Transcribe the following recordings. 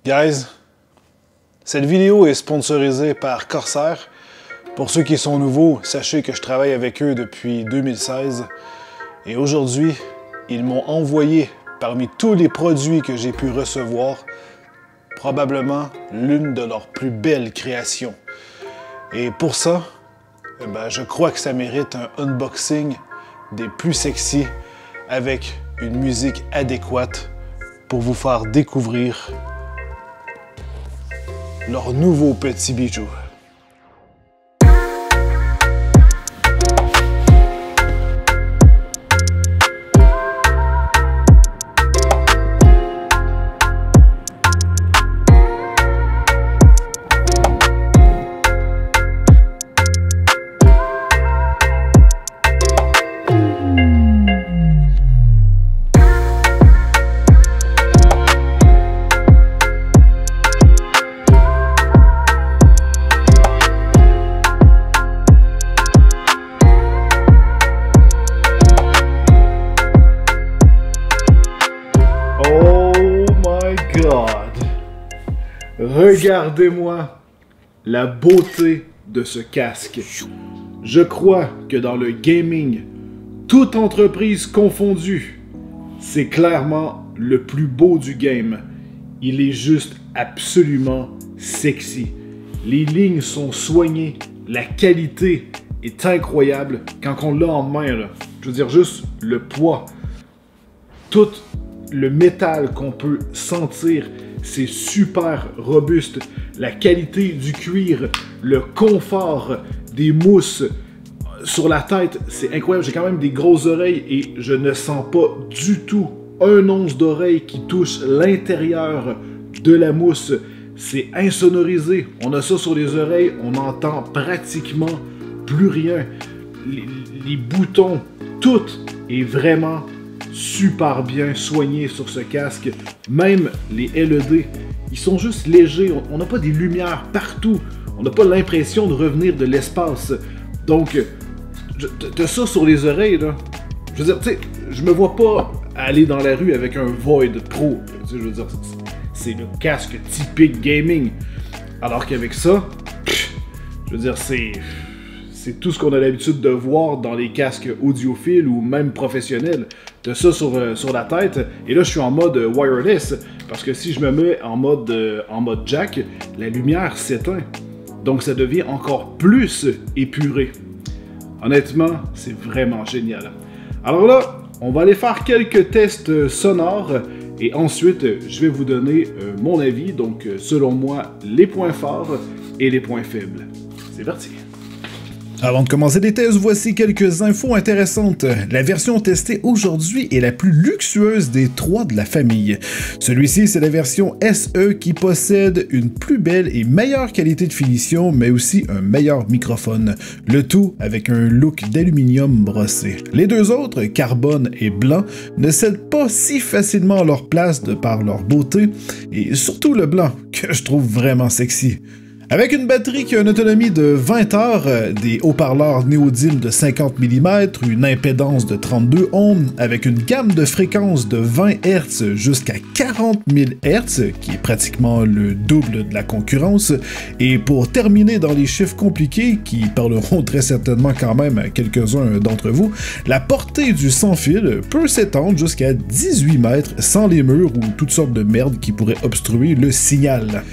Guys, cette vidéo est sponsorisée par Corsair. Pour ceux qui sont nouveaux, sachez que je travaille avec eux depuis 2016. Et aujourd'hui, ils m'ont envoyé, parmi tous les produits que j'ai pu recevoir, probablement l'une de leurs plus belles créations. Et pour ça, je crois que ça mérite un unboxing des plus sexy avec une musique adéquate pour vous faire découvrir leur nouveau petit bijou. Regardez-moi la beauté de ce casque. Je crois que dans le gaming, toute entreprise confondue, c'est clairement le plus beau du game. Il est juste absolument sexy. Les lignes sont soignées, la qualité est incroyable quand on l'a en main. Là. Je veux dire, juste le poids, tout le métal qu'on peut sentir, c'est super robuste. La qualité du cuir, le confort des mousses sur la tête, c'est incroyable. J'ai quand même des grosses oreilles et je ne sens pas du tout un once d'oreille qui touche l'intérieur de la mousse. C'est insonorisé. On a ça sur les oreilles, on n'entend pratiquement plus rien. Les boutons, tout est vraiment super bien soigné sur ce casque. Même les LED, ils sont juste légers. On n'a pas des lumières partout. On n'a pas l'impression de revenir de l'espace. Donc, t'as ça sur les oreilles, là. Je veux dire, tu sais, je me vois pas aller dans la rue avec un Void Pro. Tu sais, je veux dire, c'est le casque typique gaming. Alors qu'avec ça, je veux dire, c'est tout ce qu'on a l'habitude de voir dans les casques audiophiles ou même professionnels. T'as ça sur la tête, et là je suis en mode wireless, parce que si je me mets en mode jack, la lumière s'éteint. Donc ça devient encore plus épuré. Honnêtement, c'est vraiment génial. Alors là, on va aller faire quelques tests sonores, et ensuite je vais vous donner mon avis, donc selon moi, les points forts et les points faibles. C'est parti! Avant de commencer les tests, voici quelques infos intéressantes. La version testée aujourd'hui est la plus luxueuse des trois de la famille. Celui-ci, c'est la version SE qui possède une plus belle et meilleure qualité de finition, mais aussi un meilleur microphone. Le tout avec un look d'aluminium brossé. Les deux autres, carbone et blanc, ne cèdent pas si facilement leur place de par leur beauté, et surtout le blanc, que je trouve vraiment sexy. Avec une batterie qui a une autonomie de 20 heures, des haut-parleurs néodymes de 50 mm, une impédance de 32 ohms, avec une gamme de fréquences de 20 Hz jusqu'à 40 000 Hz, qui est pratiquement le double de la concurrence, et pour terminer dans les chiffres compliqués, qui parleront très certainement quand même à quelques-uns d'entre vous, la portée du sans-fil peut s'étendre jusqu'à 18 mètres sans les murs ou toutes sortes de merde qui pourraient obstruer le signal.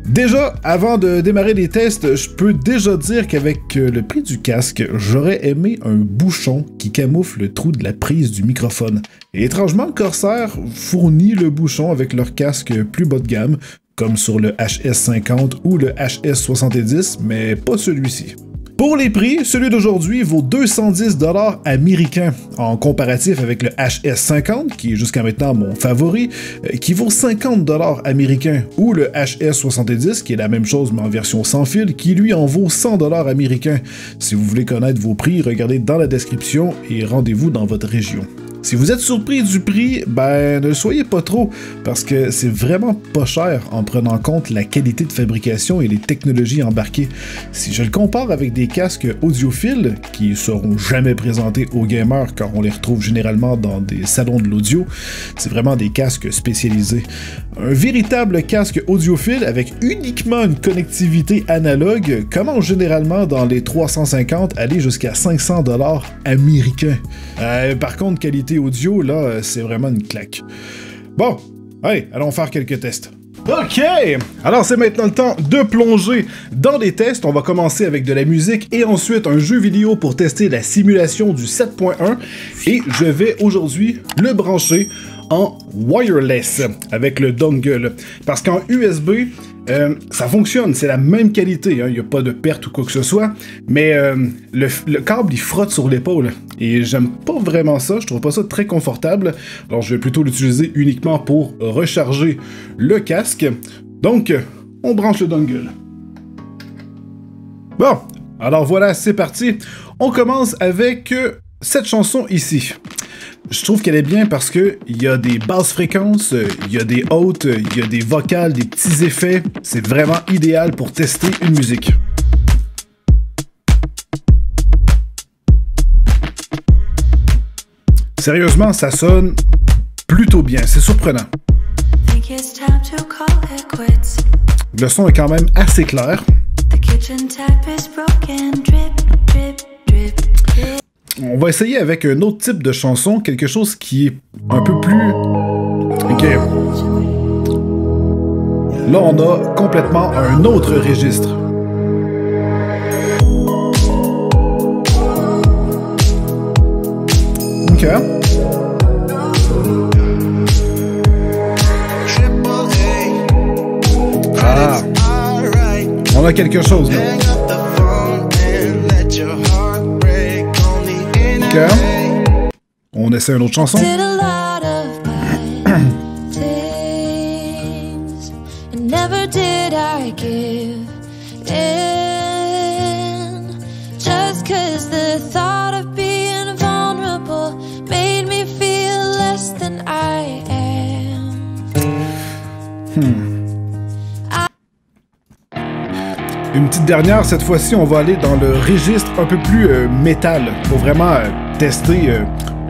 Déjà, avant de démarrer les tests, je peux déjà dire qu'avec le prix du casque, j'aurais aimé un bouchon qui camoufle le trou de la prise du microphone. Et étrangement, Corsair fournit le bouchon avec leur casque plus bas de gamme, comme sur le HS50 ou le HS70, mais pas celui-ci. Pour les prix, celui d'aujourd'hui vaut 210 $ américains, en comparatif avec le HS50, qui est jusqu'à maintenant mon favori, qui vaut 50 $ américains, ou le HS70, qui est la même chose mais en version sans fil, qui lui en vaut 100 $ américains. Si vous voulez connaître vos prix, regardez dans la description et rendez-vous dans votre région. Si vous êtes surpris du prix, ben ne le soyez pas trop, parce que c'est vraiment pas cher en prenant en compte la qualité de fabrication et les technologies embarquées. Si je le compare avec des casques audiophiles, qui seront jamais présentés aux gamers car on les retrouve généralement dans des salons de l'audio, c'est vraiment des casques spécialisés. Un véritable casque audiophile avec uniquement une connectivité analogue commence généralement dans les 350 aller jusqu'à 500 $ américains. Par contre, qualité audio, là, c'est vraiment une claque. Bon, allez, allons faire quelques tests. Ok! Alors c'est maintenant le temps de plonger dans des tests. On va commencer avec de la musique et ensuite un jeu vidéo pour tester la simulation du 7.1 et je vais aujourd'hui le brancher en wireless avec le dongle parce qu'en USB ça fonctionne, c'est la même qualité, il n'y a pas de perte ou quoi que ce soit, mais le câble il frotte sur l'épaule et j'aime pas vraiment ça, je trouve pas ça très confortable, alors je vais plutôt l'utiliser uniquement pour recharger le casque, donc on branche le dongle. Bon, alors voilà, c'est parti, on commence avec cette chanson ici. Je trouve qu'elle est bien parce que il y a des basses fréquences, il y a des hautes, il y a des vocales, des petits effets. C'est vraiment idéal pour tester une musique. Sérieusement, ça sonne plutôt bien, c'est surprenant. Le son est quand même assez clair. On va essayer avec un autre type de chanson, quelque chose qui est un peu plus... Ok. Là, on a complètement un autre registre. Ok. Ah. On a quelque chose, là. On essaie une autre chanson. Une petite dernière, cette fois-ci, on va aller dans le registre un peu plus métal pour vraiment tester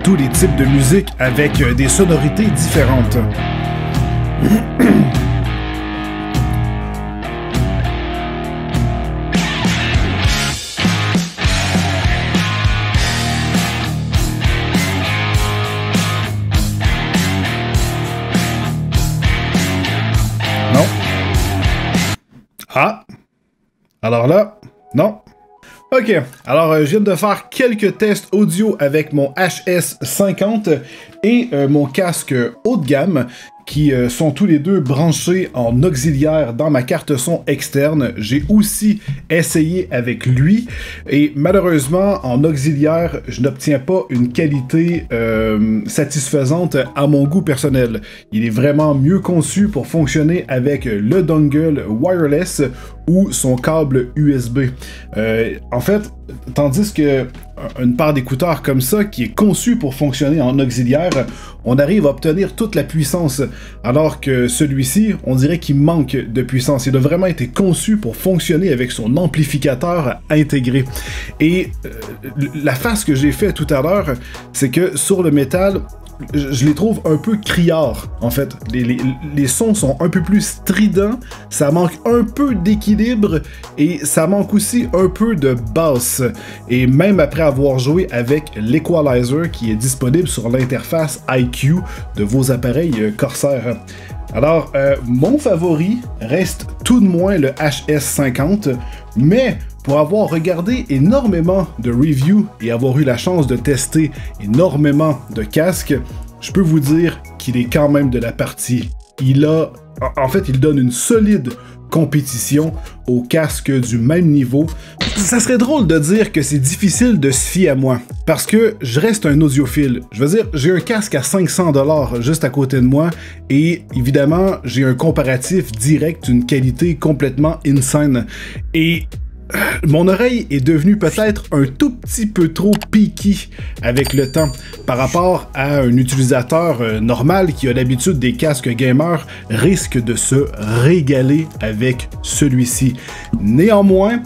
tous les types de musique avec des sonorités différentes. Non. Ah. Alors là, non. Ok, alors je viens de faire quelques tests audio avec mon HS50 et mon casque haut de gamme qui sont tous les deux branchés en auxiliaire dans ma carte son externe. J'ai aussi essayé avec lui et malheureusement en auxiliaire je n'obtiens pas une qualité satisfaisante à mon goût personnel. Il est vraiment mieux conçu pour fonctionner avec le dongle wireless ou son câble USB. En fait, tandis que une paire d'écouteurs comme ça, qui est conçue pour fonctionner en auxiliaire, on arrive à obtenir toute la puissance, alors que celui-ci, on dirait qu'il manque de puissance. Il a vraiment été conçu pour fonctionner avec son amplificateur intégré. Et la face que j'ai fait tout à l'heure, c'est que sur le métal, je les trouve un peu criards, en fait. Les sons sont un peu plus stridents, ça manque un peu d'équilibre et ça manque aussi un peu de basse. Et même après avoir joué avec l'Equalizer qui est disponible sur l'interface IQ de vos appareils Corsair. Alors, mon favori reste tout de moins le HS50, mais pour avoir regardé énormément de reviews et avoir eu la chance de tester énormément de casques, je peux vous dire qu'il est quand même de la partie. En fait, il donne une solide compétition aux casques du même niveau. Ça serait drôle de dire que c'est difficile de se fier à moi, parce que je reste un audiophile. Je veux dire, j'ai un casque à 500 $ juste à côté de moi, et évidemment, j'ai un comparatif direct d'une qualité complètement insane. Et Mon oreille est devenue peut-être un tout petit peu trop picky avec le temps par rapport à un utilisateur normal qui a l'habitude des casques gamers risque de se régaler avec celui-ci. Néanmoins,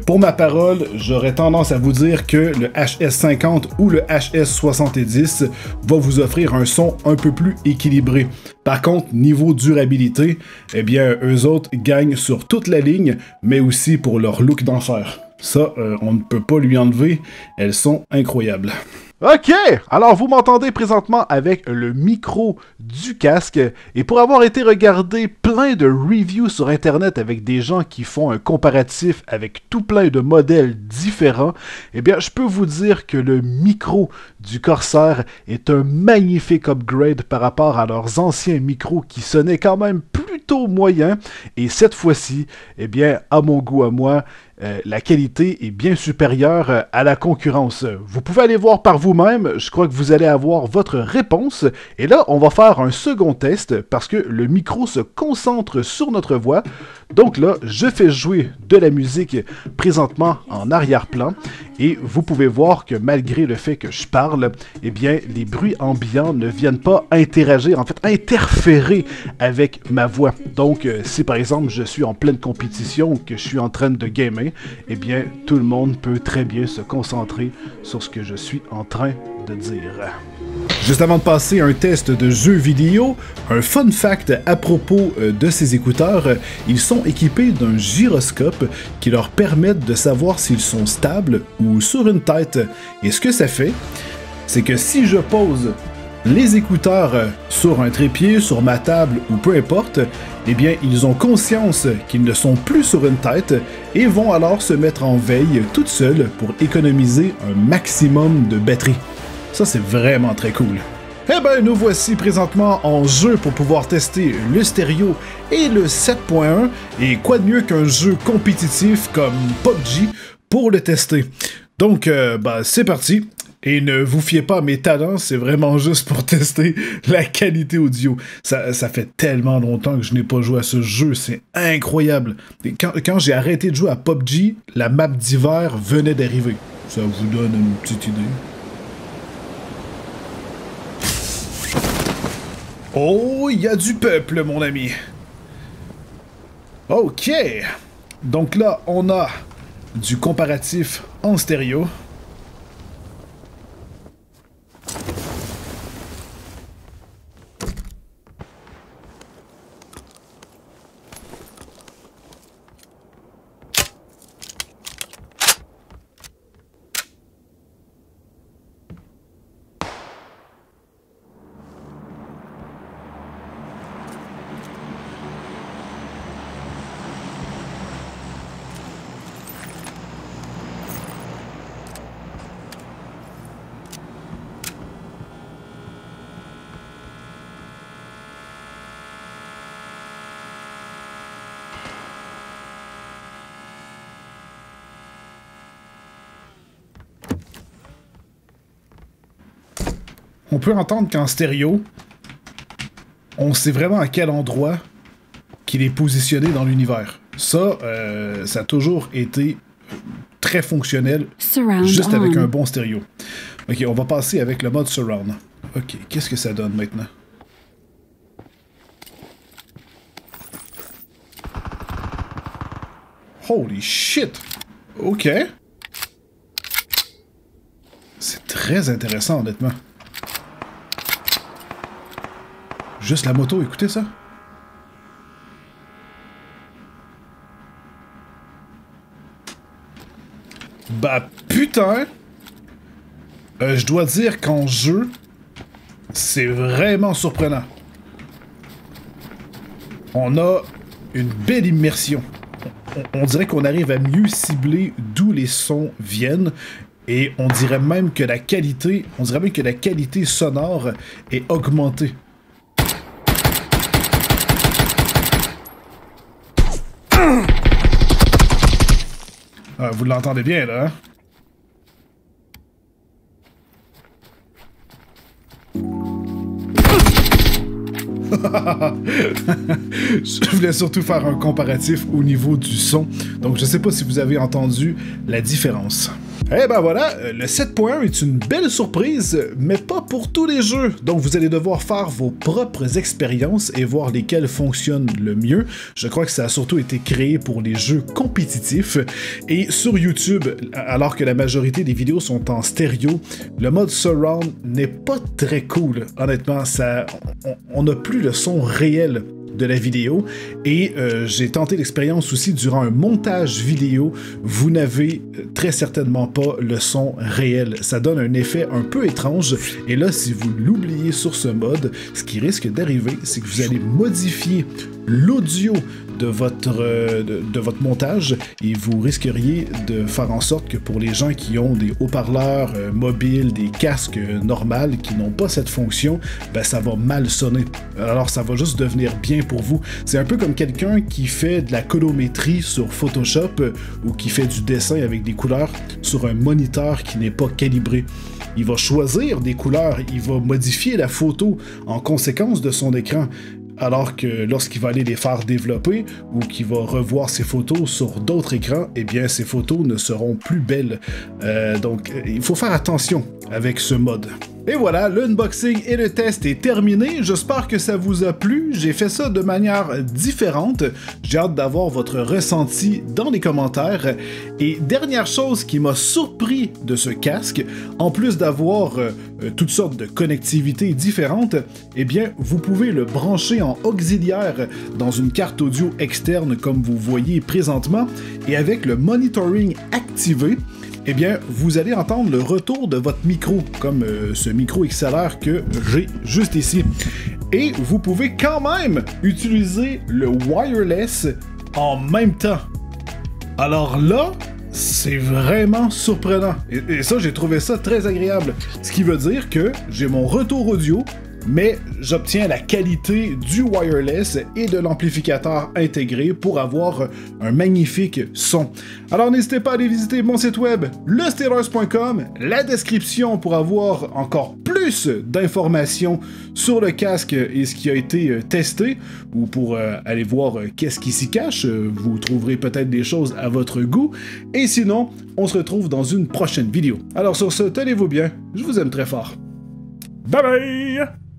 pour ma parole, j'aurais tendance à vous dire que le HS50 ou le HS70 va vous offrir un son un peu plus équilibré. Par contre, niveau durabilité, eh bien, eux autres gagnent sur toute la ligne, mais aussi pour leur look d'enfer. Ça, on ne peut pas lui enlever, elles sont incroyables. Ok, alors vous m'entendez présentement avec le micro du casque, et pour avoir été regarder plein de reviews sur internet avec des gens qui font un comparatif avec tout plein de modèles différents, eh bien je peux vous dire que le micro du Corsair est un magnifique upgrade par rapport à leurs anciens micros qui sonnaient quand même plutôt moyen, et cette fois-ci, eh bien à mon goût à moi, la qualité est bien supérieure à la concurrence. Vous pouvez aller voir par vous-même, je crois que vous allez avoir votre réponse. Et là, on va faire un second test parce que le micro se concentre sur notre voix. Donc là, je fais jouer de la musique présentement en arrière-plan. Et vous pouvez voir que malgré le fait que je parle, eh bien, les bruits ambiants ne viennent pas interagir, en fait, interférer avec ma voix. Donc, si par exemple, je suis en pleine compétition ou que je suis en train de gamer, eh bien, tout le monde peut très bien se concentrer sur ce que je suis en train de dire. Juste avant de passer un test de jeu vidéo, un fun fact à propos de ces écouteurs, ils sont équipés d'un gyroscope qui leur permettent de savoir s'ils sont stables ou sur une tête. Et ce que ça fait, c'est que si je pose les écouteurs sur un trépied, sur ma table ou peu importe, eh bien, ils ont conscience qu'ils ne sont plus sur une tête et vont alors se mettre en veille toutes seules pour économiser un maximum de batterie. Ça, c'est vraiment très cool. Eh ben, nous voici présentement en jeu pour pouvoir tester le stéréo et le 7.1, et quoi de mieux qu'un jeu compétitif comme PUBG pour le tester. Donc, c'est parti. Et ne vous fiez pas à mes talents, c'est vraiment juste pour tester la qualité audio. Ça fait tellement longtemps que je n'ai pas joué à ce jeu, c'est incroyable. Et quand j'ai arrêté de jouer à PUBG, la map d'hiver venait d'arriver. Ça vous donne une petite idée. Oh, il y a du peuple, mon ami. Ok. Donc là, on a du comparatif en stéréo. On peut entendre qu'en stéréo, on sait vraiment à quel endroit qu'il est positionné dans l'univers. Ça, ça a toujours été très fonctionnel, juste avec un bon stéréo. Ok, on va passer avec le mode Surround. Ok, qu'est-ce que ça donne maintenant? Holy shit! Ok. C'est très intéressant, honnêtement. Juste la moto, écoutez ça. Bah putain! Je dois dire qu'en jeu, c'est vraiment surprenant. On a une belle immersion. On dirait qu'on arrive à mieux cibler d'où les sons viennent. Et on dirait même que la qualité, sonore est augmentée. Ah, vous l'entendez bien, là, hein? Je voulais surtout faire un comparatif au niveau du son, donc je sais pas si vous avez entendu la différence. Eh ben voilà, le 7.1 est une belle surprise, mais pas pour tous les jeux. Donc vous allez devoir faire vos propres expériences et voir lesquelles fonctionnent le mieux. Je crois que ça a surtout été créé pour les jeux compétitifs. Et sur YouTube, alors que la majorité des vidéos sont en stéréo, le mode surround n'est pas très cool. Honnêtement, on n'a plus le son réel de la vidéo, et j'ai tenté l'expérience aussi durant un montage vidéo. Vous n'avez très certainement pas le son réel. Ça donne un effet un peu étrange, et là, si vous l'oubliez sur ce mode, ce qui risque d'arriver, c'est que vous allez modifier l'audio de votre montage, et vous risqueriez de faire en sorte que pour les gens qui ont des haut-parleurs mobiles, des casques normaux qui n'ont pas cette fonction, ben ça va mal sonner. Alors ça va juste devenir bien pour vous. C'est un peu comme quelqu'un qui fait de la colométrie sur Photoshop ou qui fait du dessin avec des couleurs sur un moniteur qui n'est pas calibré. Il va choisir des couleurs, il va modifier la photo en conséquence de son écran. Alors que lorsqu'il va aller les faire développer ou qu'il va revoir ses photos sur d'autres écrans, eh bien ces photos ne seront plus belles. Donc il faut faire attention avec ce mode. Et voilà, l'unboxing et le test est terminé. J'espère que ça vous a plu. J'ai fait ça de manière différente. J'ai hâte d'avoir votre ressenti dans les commentaires. Et dernière chose qui m'a surpris de ce casque, en plus d'avoir toutes sortes de connectivités différentes, eh bien, vous pouvez le brancher en auxiliaire dans une carte audio externe comme vous voyez présentement. Et avec le monitoring activé, eh bien, vous allez entendre le retour de votre micro, comme ce micro XLR que j'ai juste ici. Et vous pouvez quand même utiliser le wireless en même temps. Alors là, c'est vraiment surprenant. Et ça, j'ai trouvé ça très agréable. Ce qui veut dire que j'ai mon retour audio, mais j'obtiens la qualité du wireless et de l'amplificateur intégré pour avoir un magnifique son. Alors n'hésitez pas à aller visiter mon site web, lesteros.com, la description pour avoir encore plus d'informations sur le casque et ce qui a été testé, ou pour aller voir qu'est-ce qui s'y cache. Vous trouverez peut-être des choses à votre goût. Et sinon, on se retrouve dans une prochaine vidéo. Alors sur ce, tenez-vous bien, je vous aime très fort. Bye bye!